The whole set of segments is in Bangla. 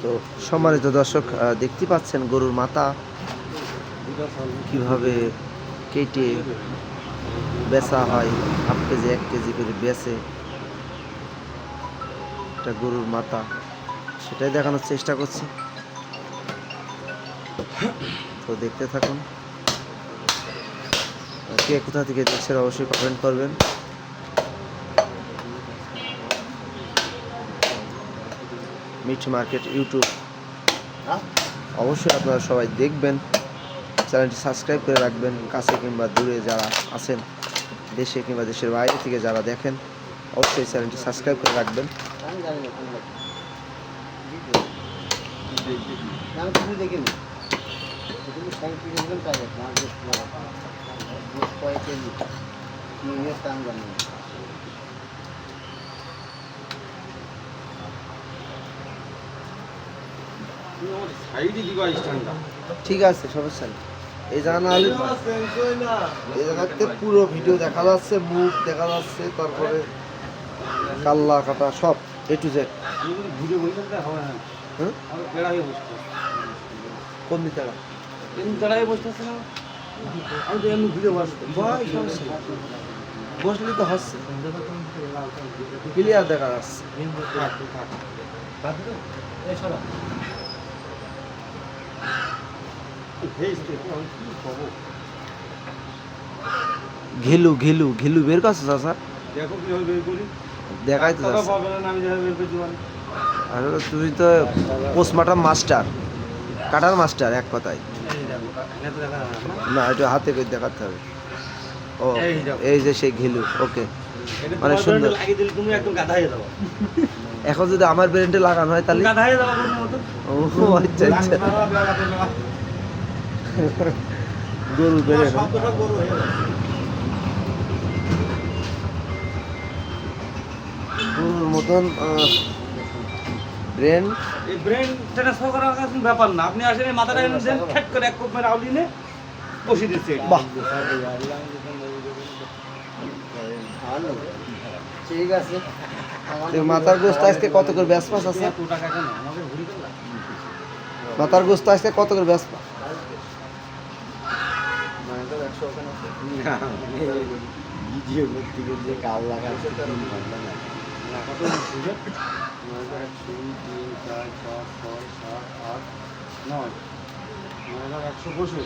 তো সম্মানিত দর্শক, দেখতে পাচ্ছেন গরুর মাথা কিভাবে কেটে বেচা হয়, হাফ কেজি 1 কেজি করে বেচে। এটা গরুর মাথা, সেটাই দেখানোর চেষ্টা করছি। তো দেখতে থাকুন। কে কোথা থেকে দেখছেন অবশ্যই কমেন্ট করবেন। মিট মার্কেট ইউটিউব অবশ্যই আপনারা সবাই দেখবেন, চ্যানেলটি সাবস্ক্রাইব করে রাখবেন। কাছে কিংবা দূরে যারা আছেন, দেশে কিংবা দেশের বাইরে থেকে যারা দেখেন, অবশ্যই চ্যানেলটি সাবস্ক্রাইব করে রাখবেন। ঠিক আছে, সমস্যা নেই। এই জায়গাতে পুরো ভিডিও দেখা যাচ্ছে, মুখ দেখা যাচ্ছে, তারপরে কাল্লা কাটা সব A to Z। কোন দিকে বসলে তো হচ্ছে ক্লিয়ার দেখা যাচ্ছে। ঘিলু ঘিলু ঘিলু বের করছো চাচা? দেখো কিভাবে বের করি, দেখাই তো যাচ্ছে। আরে তুমি তো পোস্টমার্টম মাস্টার, কাটার মাস্টার এক কথায়। না, এটা হাতে করে দেখাতে হবে। ও এই যে সেই ঘিলু, ওকে, অনেক সুন্দর। এখন যদি আমার ব্রেন্ডে লাগানো হয় তাহলে ও আচ্ছা আচ্ছা, গরু বেড়ে গরুর মতন ব্রেন। এই ব্রেন ট্রান্সফার করার কোনো ব্যাপার না। আপনি আসলে মাথাটা এনে দেন, ঠেক করে এক কোপ মেরে আউলিনে বসিয়ে দিচ্ছে। বাহ, ঠিক আছে। মাথার গোস্ত আজকে কত করে বেচপাস আছে? মাথার গোস্ত আজকে কত করে বেচপা? ভিডিও করতে গেলে কাল লাগাচ্ছে তো 1 ঘন্টা না। কত বুঝে? 1 2 3 4 5 6 7 8 9 100 বসে।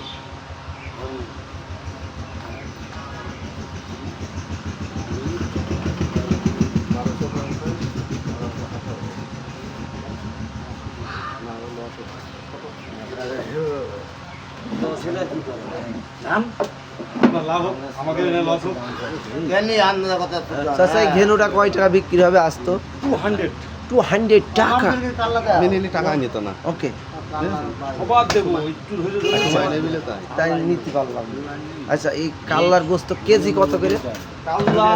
ঘেনুটা কয় টাকা বিক্রি হবে? আসতো 200 টাকা। টাকা নিত না। ওকে, তাই নিতে পারলাম। আচ্ছা, এই কাল্লার গোস্ত কেজি কত করে? কাল্লা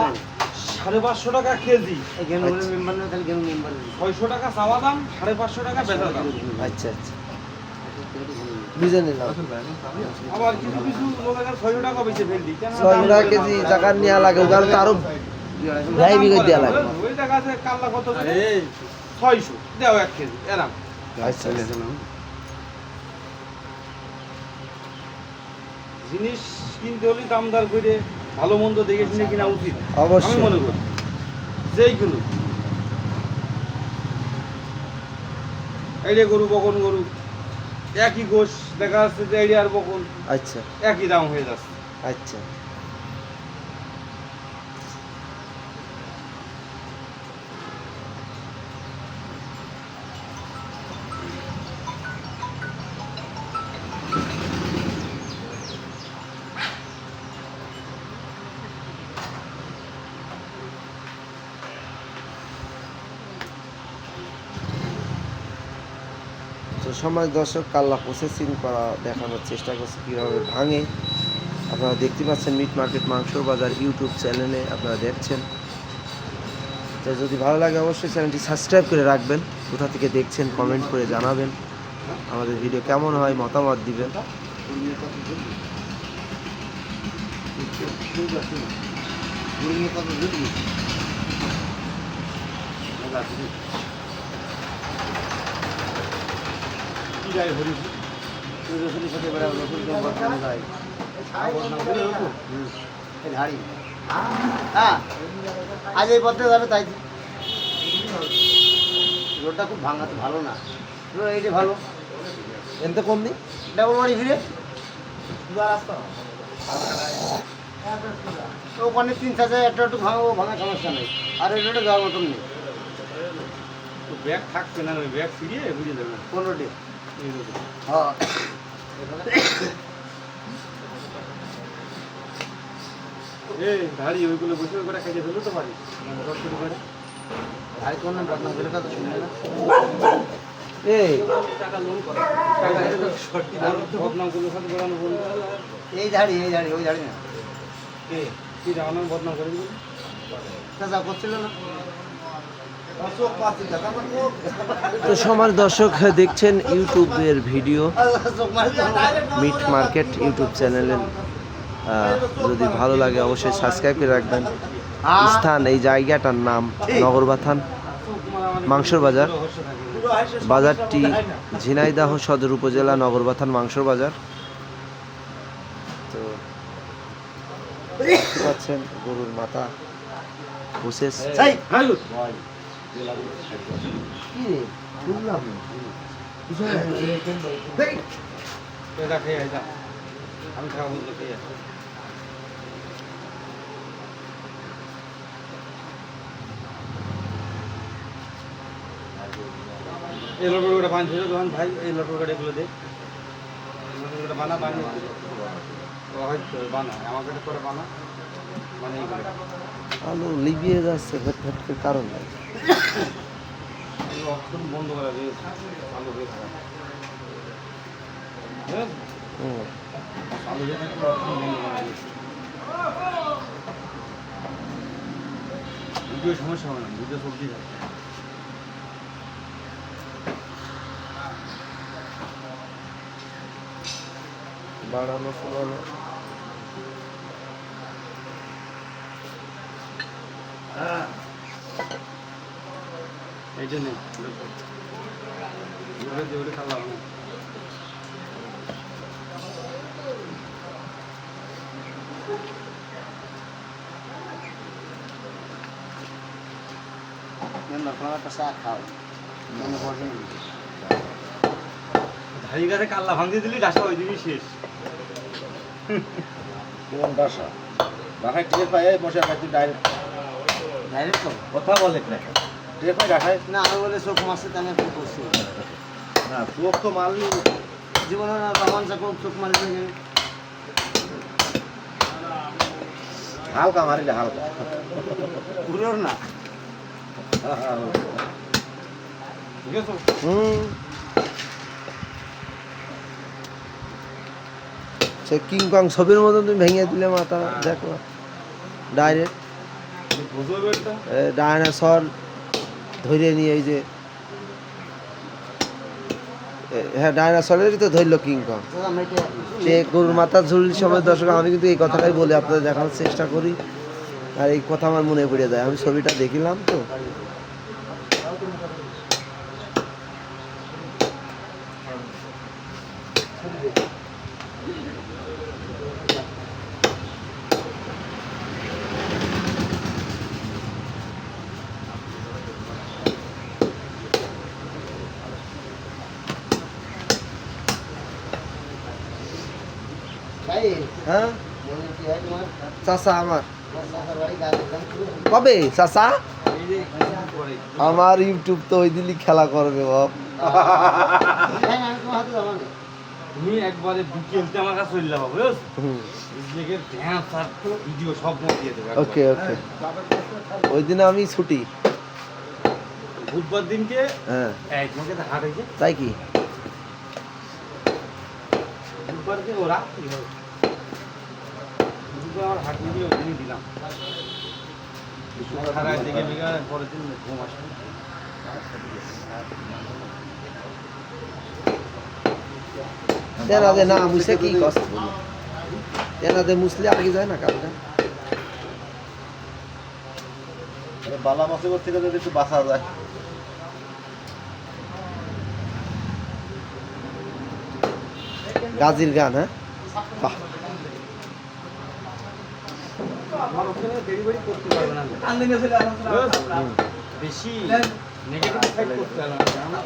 550 টাকা কেজি। 600 টাকা চাওয়া দাম, 550 টাকা বেচা দাম। আচ্ছা আচ্ছা, বুঝে নিলাম। আবার কিছু কিছু লোকের 600 টাকা বেচে ফেললি। 600 টাকা কেজি টাকা নেওয়া লাগে, ওখানে তো আরো ভাই বিঘা দেওয়া লাগে। ওই টাকা আছে কাল্লা কত? 600 দাও 1 কেজি এরাম। আচ্ছা, জিনিস কিনতে হলে দামদার করে ভালো মন্দ দেখে শুনে কিনা উচিত অবশ্যই। আমি মনে করি যেইগুলো এইটা গরু বকন গরু একই গোশ দেখা যাচ্ছে যে এইটা আর বকন আচ্ছা একই দাম হয়ে যাচ্ছে। আচ্ছা, সমাজ দর্শক কাল্লা প্রসেসিং করা দেখানোর চেষ্টা করছে কীভাবে ভাঙে। আপনারা দেখতে পাচ্ছেন মিট মার্কেট মাংসর বাজার ইউটিউব চ্যানেলে আপনারা দেখছেন। তো যদি ভালো লাগে অবশ্যই চ্যানেলটি সাবস্ক্রাইব করে রাখবেন। কোথা থেকে দেখছেন কমেন্ট করে জানাবেন, আমাদের ভিডিও কেমন হয় মতামত দিবেন। হ্যাঁ আজ এই পথে যাবে তাই রোডটা খুব ভাঙাতে ভালো না, এইটা ভালো এনতে কম নেই ডাবল বাড়ি ফিরে ওখানে 3-4 একটা একটু ভাঙাবো, ভাঙা সমস্যা নেই। আর এই রোডে যাওয়ার মতন নেই, ব্যাগ থাকবে না, ওই ব্যাগ ফিরিয়ে বুঝে দেবেন 15টি। হ্যাঁ এই ধাড়ি ওইগুলো বসে করে খাইতে ফেলতে তো পারি শুরু করে আর কোন বদনাম করে কথা শুনে না। এই টাকা লোন করে টাকা এটা শর্টি বদনামগুলো সাথে করানো বলবো এই ধাড়ি ওই ধাড়ি না, কে কি জানানো বদনাম করে দিবি চাচা করছিল না। তো সমাজ দর্শক দেখছেন ইউটিউবের ভিডিও মিট মার্কেট ইউটিউব চ্যানেলে। যদি ভালো লাগে অবশ্যই সাবস্ক্রাইব করে রাখবেন। স্থান এই জায়গাটার নাম নগরবাথান মাংসর বাজার। বাজারটি ঝিনাইদহ সদর উপজেলা নগরবাথান মাংসর বাজার। তো দেখতে পাচ্ছেন গরুর মাথা প্রসেস। আমি খাবো খেয়ে এই লটর পাঁচ ছিল তখন ভাই এই লটর গাড়িগুলো দে লটর বানা বানিয়ে হয়তো বানা আমার কাছে করে বানা মানে আলু লিবিয়ে যাচ্ছে ফেট ফেট করে, কারণ নাই। অপশন বন্ধ করা দিয়েছে আলু দিয়ে খাওয়া আলু দিয়ে থাকলে অপশন বন্ধ করা দিয়েছে। ভিডিও সমস্যা হবে না, ভিডিও সবজি থাকে। বাড়ানো ফুলানো এই জন্যে ওটা খাওয়া হবে না। শাক খাও মনে পড়ে না। ধারি গাছে কাল্লা ভাঙতে দিলি ডাসা ওই দিনই শেষ। কোন বাসা বাসায় টিকে পাই বসে খাইতে ডাইরেক্ট তো কথা বলে না টিকে পাই রাখায় না। আমি বলে চোখ মারছে তাই আমি করছি না চোখ তো মারলি জীবনে না রহমান চোখ চোখ মারি হালকা মারিলে হালকা পুরোর না। ঠিক আছে সে কিংকং ছবির মতন তুমি ভেঙে দিলে মাথা দেখো ডাইরেক্ট বুঝবে এটা ডায়নাসর ধরে নিয়ে এই যে হ্যাঁ ডায়নাসরেরই তো ধরলো কিংকং। সে গরুর মাথা ঝুলির সময় দর্শক আমি কিন্তু এই কথাটাই বলি, আপনাদের দেখানোর চেষ্টা করি, আর এই কথা আমার মনে পড়ে যায়। আমি ছবিটা দেখিলাম তো। হ্যাঁ চাচা আমার কবে চাচা আমার ইউটিউব তো ওই দিনই খেলা করবে বাপ। তুমি একবারে বিকেলতে আমার কাছে চলে যাবো বুঝছো ইসলেকের ড্যান্স আর ভিডিও সব দিয়ে দেবে। ওকে ওকে ওই দিনে আমি ছুটি। বুধবার দিনকে হ্যাঁ তোমাকে তো হাট হয়েছে তাই কি বুধবার দিন ওরা বুধবার হাট নিয়ে ওই দিনই দিলাম খারাপ দিকে বিঘা পরের দিন ঘুম আসবে তেনাদের না মুছে কি কষ্ট বলি তেনাদের মুসলে আগে যায় না কাজটা বালা মাছের থেকে যদি একটু বাঁচা যায় গাজির গান হ্যাঁ বাহ আমার ওখানে ডেলিভারি করতে পারবে না বেশি নেগেটিভ সাইড করতে পারবে না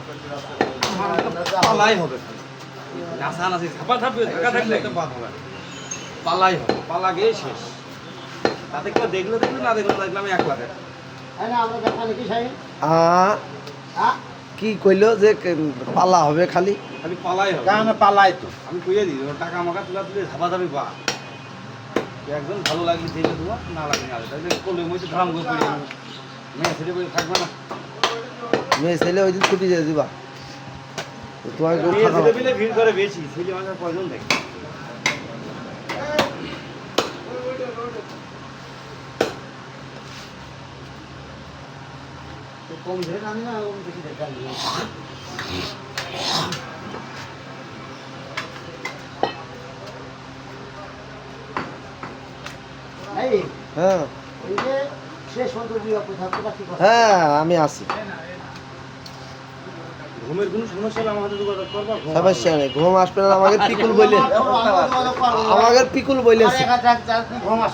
পালাই হবে নাচানাচি ঝাপা ঝাপি ঢাকা থাকলে একটা বাদ হবে পালাই হবে পালা গিয়ে শেষ তাতে কেউ দেখলে না দেখলে দেখলাম 1 লাখ কি কইলো যে পালা হবে খালি খালি পালাই হবে কারণ পালাই তো আমি কইয়ে দিই ওর টাকা আমাকে তুলে ঝাপা ঝাপি বা একজন ভালো লাগলে দিলে তোমার না লাগে না তাহলে করলে মধ্যে ধাম করে পড়ে মেয়ে ছেলে বলে থাকবে না মেয়ে ছেলে ওই দিন ছুটি দিয়ে দিবা তো তোমাকে কেউ মেয়ে থাকা ছেলে পেলে ভিড় করে বেশি ছেলে আমাদের কয়জন দেখে কম ধরে টানি না ওরকম বেশি দেখে টানি হ্যাঁ হ্যাঁ আমি আছি ঘুমের কোনো সমস্যা হলে আমাদের যোগাযোগ করবা সমস্যা নেই ঘুম আসবে না আমাকে পিকুল বলে আমাকে পিকুল বলেছে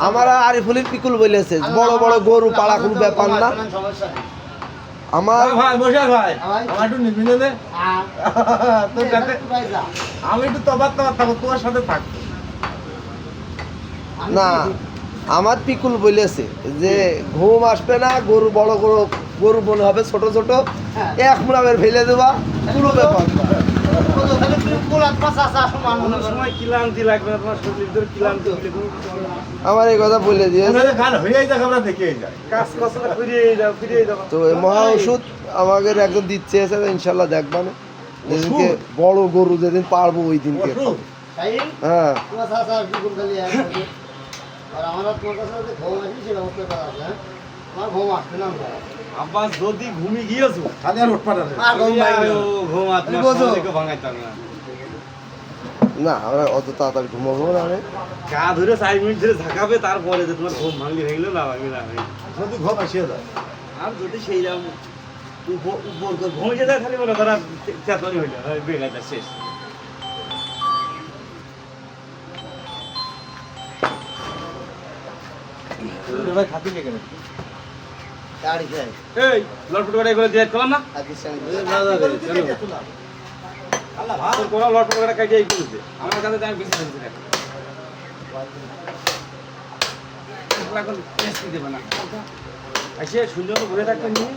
আমার আরিফুলির পিকুল বলেছে বড় বড় গরু পাড়া কোনো ব্যাপার না আমার ভাই বসার ভাই আমার একটু নিবিনে দে তোর সাথে আমি একটু তবাত থাকবো তোমার সাথে থাকবো না আমার পিকুল বলেছে যে ঘুম আসবে না গরু বড় গরু গরু মনে হবে ছোট ছোট এক মুড়াবের ফেলে দেবা পুরো ব্যাপার কোনো সময় ক্লান্তি লাগবে না তোমার শরীর ধরে ক্লান্তি হলে আমার এই কথা বলে দিয়েছে গান হয়েই যাক আমরা দেখেই যাই কাজ কষ্টটা ফিরিয়ে যাও তো এই মহা ওষুধ আমাদের একজন দিচ্ছে এসে ইনশাল্লাহ দেখবা না যেদিনকে বড় গরু যেদিন পারবো ওই দিনকে হ্যাঁ আব্বাস যদি ঘুমি গিয়েছো খালি আর উঠপা না ঘুম আত্মা ভাঙাইতে হবে না না আমরা অত তাড়াতাড়ি ঘুমাবো না আমি গা ধরে 5 মিনিট ধরে ঝাঁকাবে তারপরে যে তোমার ঘুম ভাঙলি হয়ে গেলো না ভাঙলি না যদি ঘুম আসিয়ে যায় আর যদি সেই রকম ঘুমে যেতে খালি মনে করা চেতনই হইলো বেগাটা শেষ ভাই খাতি লেগে না এই লটপট করে এগুলো দিয়ে করলাম না তোর কোনো লটপট করে কাটিয়ে এই করছে আমার কাছে তো আমি বেশি ফেলছি না এখন টেস্ট দেবে না এসে সুন্দর করে ঘুরে থাকতে নিয়ে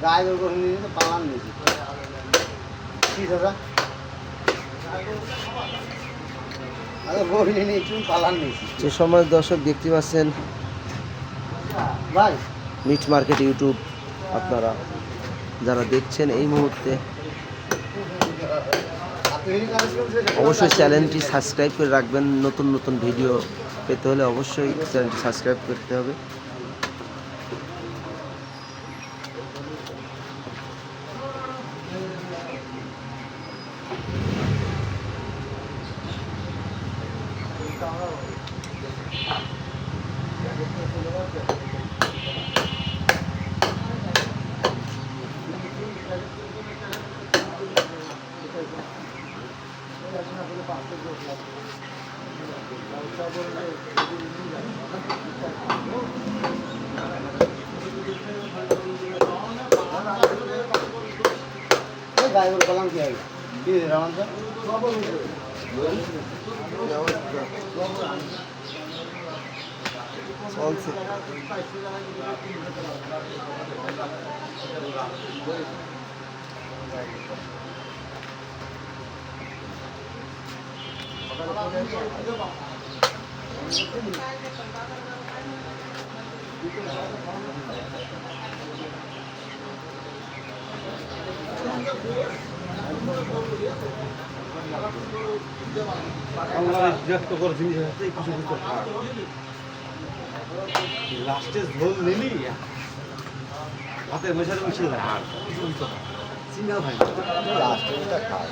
গায়ে গরু নিয়ে তো পালান নিয়েছি কি দাদা গরু নিয়ে একটু পালান নিয়েছি যে সময় দর্শক দেখতে পাচ্ছেন ভাই মিট মার্কেট ইউটিউব আপনারা যারা দেখছেন এই মুহূর্তে অবশ্যই চ্যানেলটি সাবস্ক্রাইব করে রাখবেন নতুন নতুন ভিডিও পেতে হলে অবশ্যই চ্যানেলটি সাবস্ক্রাইব করতে হবে গায়ে গরু পালান কি হয় কি রামান চলছে। বাংলাদেশ বিরক্ত করে জিনিস হচ্ছে কিছু কিছু খারাপ লাস্টে ঝোল নিলি হাতের মেশারে মিশে যায় আর কিছু কিছু সিঙ্গা ভাই লাস্টে এটা খায়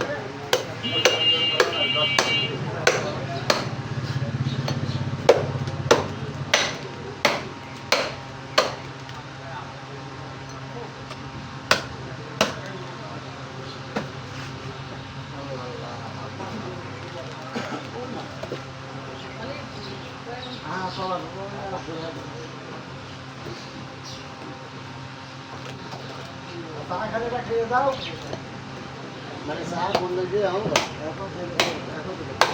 মানে চা বন্ধ দিয়ে আমরা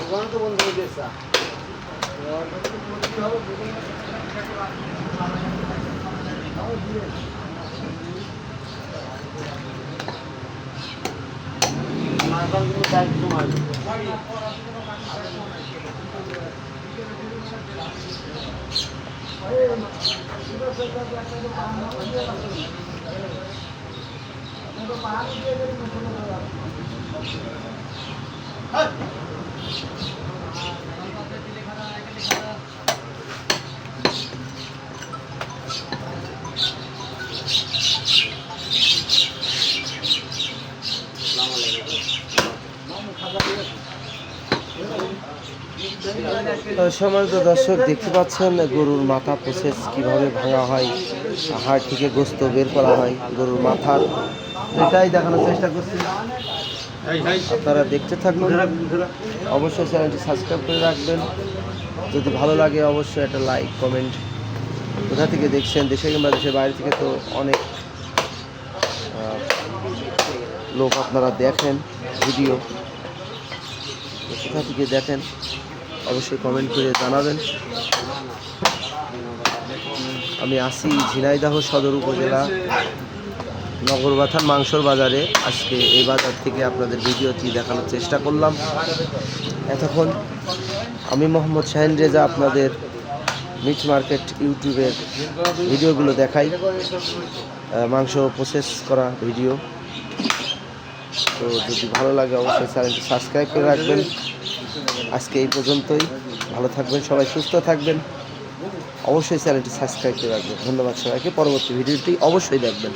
দোকান তো বন্ধ হয়ে গেছে চা সম্মানিত দর্শক, দেখতে পাচ্ছেন গরুর মাথা প্রসেস কিভাবে ভাঙা হয়, হাড় থেকে গোস্ত বের করা হয় গরুর মাথার, এটাই দেখানোর চেষ্টা করছি। আপনারা দেখতে থাকুন, অবশ্যই চ্যানেলটি সাবস্ক্রাইব করে রাখবেন। যদি ভালো লাগে অবশ্যই একটা লাইক কমেন্ট। কোথা থেকে দেখছেন, দেশে কিংবা দেশের বাইরে থেকে তো অনেক লোক আপনারা দেখেন ভিডিও, কোথা থেকে দেখেন অবশ্যই কমেন্ট করে জানাবেন। আমি আছি ঝিনাইদহ সদর উপজেলা নগরবাথান মাংসর বাজারে। আজকে এই বাজার থেকে আপনাদের ভিডিওটি দেখানোর চেষ্টা করলাম। এতক্ষণ আমি মোহাম্মদ শাহিন রেজা আপনাদের মিট মার্কেট ইউটিউবের ভিডিওগুলো দেখাই, মাংস প্রসেস করা ভিডিও। তো যদি ভালো লাগে অবশ্যই চ্যানেলটি সাবস্ক্রাইব করে রাখবেন। আজকে এই পর্যন্তই, ভালো থাকবেন সবাই, সুস্থ থাকবেন। অবশ্যই চ্যানেলটি সাবস্ক্রাইব করে রাখবেন। ধন্যবাদ সবাইকে। পরবর্তী ভিডিওটি অবশ্যই দেখবেন।